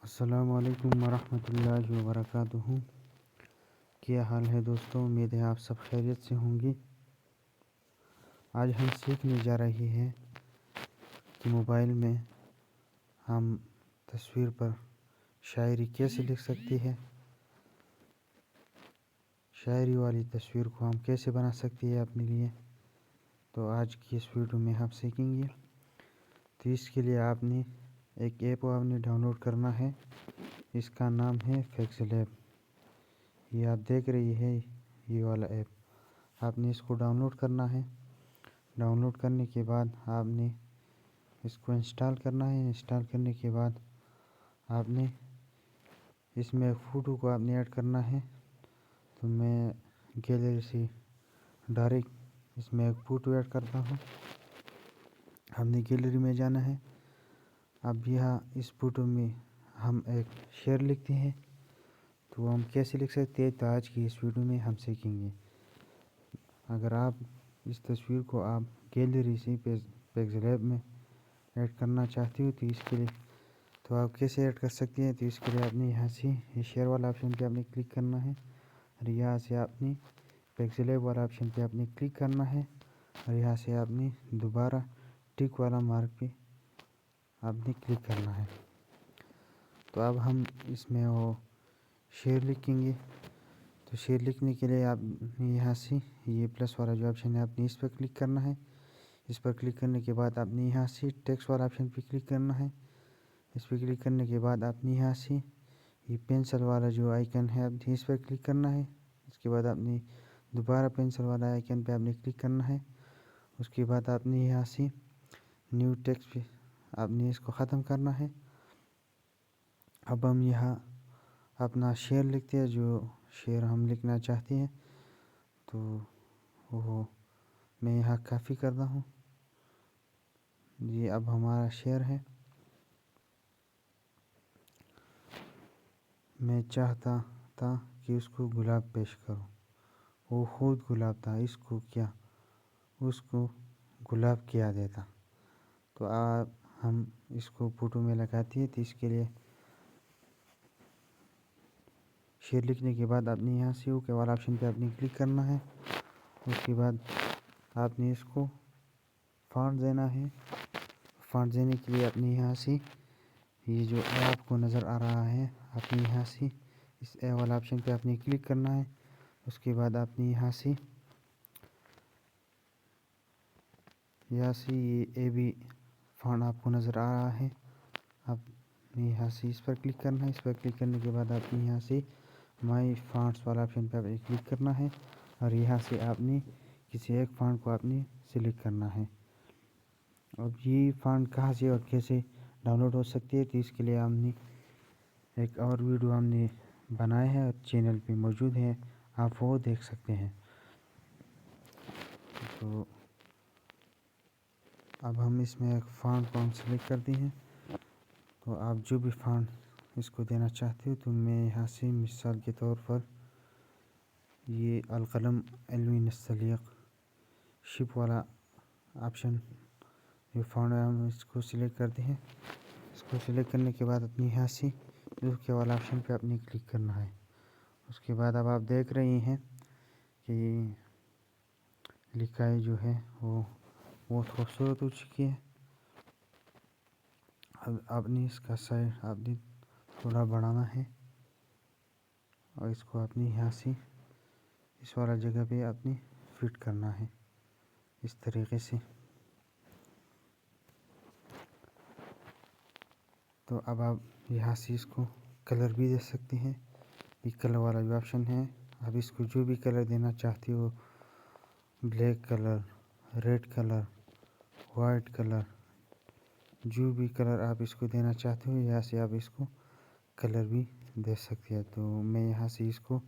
السلام علیکم ورحمۃ اللہ وبرکاتہ۔ کیا حال ہے دوستوں؟ امید ہے آپ سب خیریت سے ہوں گے۔ آج ہم سیکھنے جا رہے ہیں کہ موبائل میں ہم تصویر پر شاعری کیسے لکھ سکتے ہیں، شاعری والی تصویر کو ہم کیسے بنا سکتے ہیں اپنے لیے۔ تو آج کی اس ویڈیو میں ہم سیکھیں گے۔ تو اس کے لیے آپ نے ایک ایپ آپ نے ڈاؤن لوڈ کرنا ہے، اس کا نام ہے پیکسل ایپ۔ یہ آپ دیکھ رہی ہے، یہ والا ایپ آپ نے اس کو ڈاؤن لوڈ کرنا ہے۔ ڈاؤن لوڈ کرنے کے بعد آپ نے اس کو انسٹال کرنا ہے۔ انسٹال کرنے کے بعد آپ نے اس میں ایک فوٹو کو آپ نے ایڈ کرنا ہے۔ تو میں گیلری سے ڈائریکٹ اس میں ایک فوٹو ایڈ کرتا ہوں۔ ہم نے گیلری میں جانا ہے۔ اب یہاں اس فوٹو میں ہم ایک شعر لکھتے ہیں، تو ہم کیسے لکھ سکتے ہیں، تو آج کی اس ویڈیو میں ہم سیکھیں گے۔ اگر آپ اس تصویر کو آپ گیلری سے پیکسل ایپ میں ایڈ کرنا چاہتے ہو، تو اس کے لیے تو آپ کیسے ایڈ کر سکتے ہیں۔ تو اس کے لیے آپ نے یہاں سے یہ شیئر والا آپشن پہ آپ نے کلک کرنا ہے، اور یہاں سے آپ نے پیکسل ایپ والا آپشن پہ آپ نے کلک کرنا ہے، اور یہاں سے آپ نے دوبارہ ٹک والا مارک پہ آپ نے کلک کرنا ہے۔ تو اب ہم اس میں وہ شعر لکھیں گے۔ تو شعر لکھنے کے لیے آپ نے یہاں سے یہ پلس والا جو آپشن ہے آپ نے اس پر کلک کرنا ہے۔ اس پر کلک کرنے کے بعد آپ نے یہاں سے ٹیکسٹ والا آپشن پہ کلک کرنا ہے۔ اس پہ کلک کرنے کے بعد آپ نے یہاں سے یہ پینسل والا جو آئیکن ہے آپ نے اس پر کلک کرنا ہے۔ اس کے بعد آپ نے دوبارہ پینسل والا آئیکن پہ آپ نے کلک کرنا ہے۔ اس کے بعد آپ نے یہاں سے نیو ٹیکسٹ پہ آپ نے اس کو ختم کرنا ہے۔ اب ہم یہاں اپنا شعر لکھتے ہیں، جو شعر ہم لکھنا چاہتے ہیں، تو وہ میں یہاں کاپی کرتا ہوں۔ یہ اب ہمارا شعر ہے۔ میں چاہتا تھا کہ اس کو گلاب پیش کروں، وہ خود گلاب تھا، اس کو گلاب کیا دیتا۔ تو ہم اس کو فوٹو میں لگاتے ہیں۔ تو اس کے لیے شعر لکھنے کے بعد آپ نے یہاں سے اوکے والا آپشن پہ آپ نے کلک کرنا ہے۔ اس کے بعد آپ نے اس کو فونٹ دینا ہے۔ فونٹ دینے کے لیے آپ نے یہاں سے یہ جو آپ کو نظر آ رہا ہے، آپ نے یہاں سے اس اے والا آپشن پہ آپ نے کلک کرنا ہے۔ اس کے بعد آپ نے یہاں سے یہ اے بی فونٹ آپ کو نظر آ رہا ہے، آپ نے یہاں سے اس پر کلک کرنا ہے۔ اس پر کلک کرنے کے بعد آپ نے یہاں سے مائی فونٹس والا آپشن پہ آپ نے کلک کرنا ہے، اور یہاں سے آپ نے کسی ایک فونٹ کو آپ نے سلیکٹ کرنا ہے۔ اب یہ فونٹ کہاں سے اور کیسے ڈاؤن لوڈ ہو سکتی ہے، تو اس کے لیے ہم نے ایک اور ویڈیو ہم نے بنایا ہے، چینل پہ موجود ہے، آپ وہ دیکھ سکتے ہیں۔ تو اب ہم اس میں ایک فونٹ کو ہم سلیکٹ کرتے ہیں۔ تو آپ جو بھی فونٹ اس کو دینا چاہتے ہو، تو میں یہاں سے مثال کے طور پر یہ القلم علوی نستعلیق شپ والا آپشن یہ فونٹ ہے، ہم اس کو سلیکٹ کرتے ہیں۔ اس کو سلیکٹ کرنے کے بعد اپنی یہاں سے اوکے والا آپشن پہ اپنے کلک کرنا ہے۔ اس کے بعد اب آپ دیکھ رہے ہیں کہ لکھائی جو ہے وہ بہت خوبصورت ہو چکی ہے۔ اب آپ نے اس کا سائز آپ نے تھوڑا بڑھانا ہے، اور اس کو اپنی یہاں سے اس والا جگہ پہ آپ نے فٹ کرنا ہے اس طریقے سے۔ تو اب آپ یہاں سے اس کو کلر بھی دے سکتے ہیں۔ یہ کلر والا جو آپشن ہے، آپ اس کو جو بھی کلر دینا چاہتے ہو، black colour, red colour, white colour, جو بھی کلر آپ اس کو دینا چاہتے ہو، یہاں سے آپ اس کو کلر بھی دے سکتے ہیں۔ تو میں یہاں سے اس کو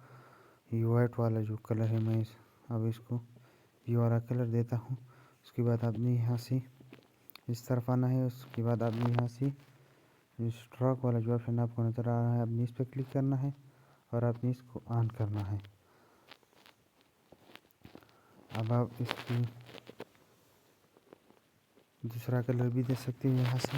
یہ وائٹ والا جو کلر ہے، میں اب اس کو یہ والا کلر دیتا ہوں۔ اس کے بعد آپ نے یہاں سے اس طرف آنا ہے۔ اس کے بعد آپ نے یہاں سے اسٹروک والا جو آپشن آپ کو نظر آ رہا ہے، آپ نے اس پہ کلک کرنا ہے، اور آپ نے اس کو آن کرنا ہے۔ اب آپ اس کی دوسرا کلر بھی دے سکتے ہیں یہاں سے۔